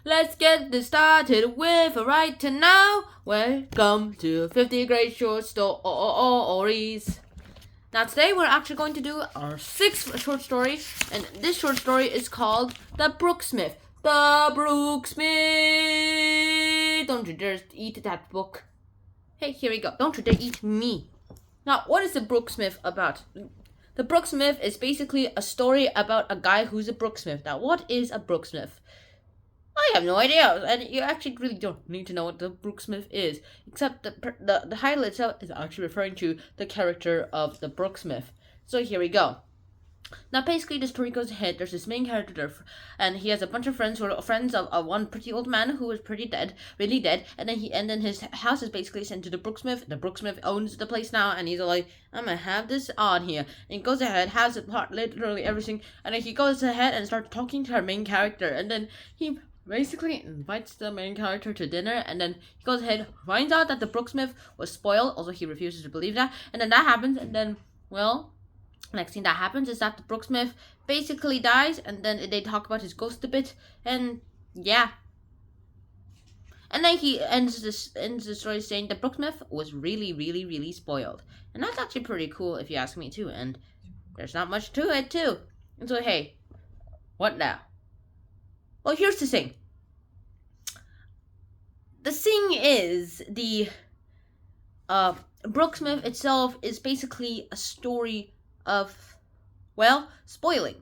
let's get this started with a right now. Welcome to 50 Great Short Stories. Now today we're actually going to do our 6th short story, and this short story is called The Brooksmith. The Brooksmith! Don't you dare eat that book. Hey, here we go. Don't you dare eat me. Now, what is The Brooksmith about? The Brooksmith is basically a story about a guy who's a brooksmith. Now, what is a brooksmith? I have no idea, and you actually really don't need to know what the Brooksmith is, except the title itself is actually referring to the character of the Brooksmith. So here we go. Now, basically, the story goes ahead. There's this main character there, and he has a bunch of friends who are friends of one pretty old man who is pretty dead, really dead. And then his house is basically sent to the Brooksmith. The Brooksmith owns the place now, and he's like, I'm gonna have this on here. And he goes ahead, has it, literally everything, and then he goes ahead and starts talking to our main character, and then he basically invites the main character to dinner, and then he goes ahead, finds out that the Brooksmith was spoiled, although he refuses to believe that, and then that happens, and then, well, next thing that happens is that the Brooksmith basically dies, and then they talk about his ghost a bit, and yeah. And then he ends the story saying the Brooksmith was really, really, really spoiled. And that's actually pretty cool if you ask me too, and there's not much to it too. And so, hey, what now? Well, here's the thing. The thing is, the Brooksmith itself is basically a story of, well, spoiling.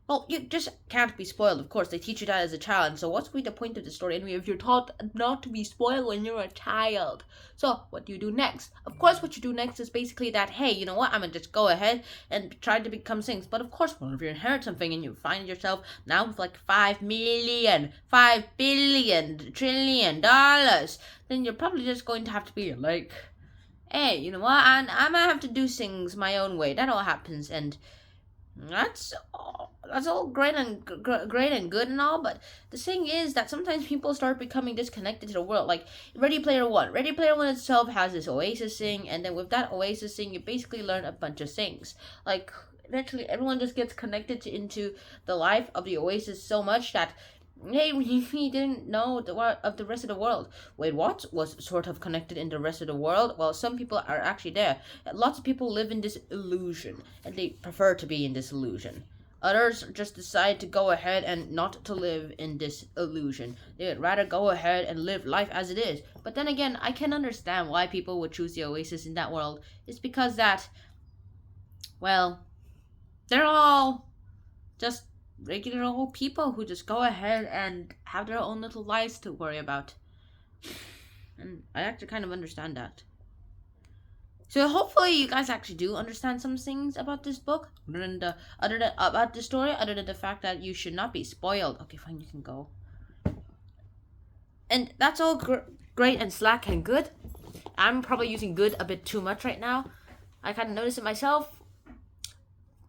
Well, you just can't be spoiled, of course. They teach you that as a child. And so what's going to be the point of the story anyway if you're taught not to be spoiled when you're a child? So what do you do next? Of course, what you do next is basically that, hey, you know what? I'm going to just go ahead and try to become things. But of course, if you inherit something and you find yourself now with like $5 billion, trillion dollars, then you're probably just going to have to be like, hey, you know what? I'm going to have to do things my own way. That all happens, and that's all great and good and all, but the thing is that sometimes people start becoming disconnected to the world. Like Ready Player One itself has this oasis thing, and then with that oasis thing you basically learn a bunch of things. Like literally everyone just gets connected into the life of the oasis so much that, hey, we didn't know of the rest of the world. Wait, what? Was sort of connected in the rest of the world? Well, some people are actually there. Lots of people live in this illusion, and they prefer to be in this illusion. Others just decide to go ahead and not to live in this illusion. They would rather go ahead and live life as it is. But then again, I can understand why people would choose the oasis in that world. It's because that, well, they're all just regular old people who just go ahead and have their own little lives to worry about. And I actually kind of understand that. So hopefully you guys actually do understand some things about this book, about the story, other than the fact that you should not be spoiled. Okay, fine, you can go. And that's all great and slack and good. I'm probably using good a bit too much right now. I kind of noticed it myself.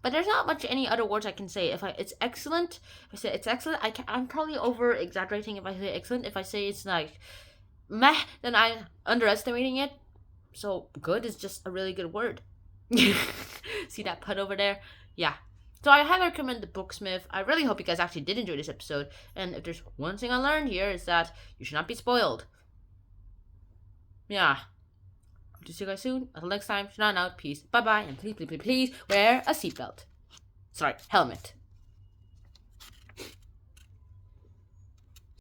But there's not much any other words I can say. It's excellent, if I say it's excellent, I'm probably over exaggerating if I say excellent. If I say it's like meh, then I'm underestimating it. So good is just a really good word. See that pun over there? Yeah. So I highly recommend The Brooksmith. I really hope you guys actually did enjoy this episode. And if there's one thing I learned here is that you should not be spoiled. Yeah. Hope to see you guys soon. Until next time, Shannon out. Peace. Bye-bye. And please, please, please, please wear a seatbelt. Sorry, helmet.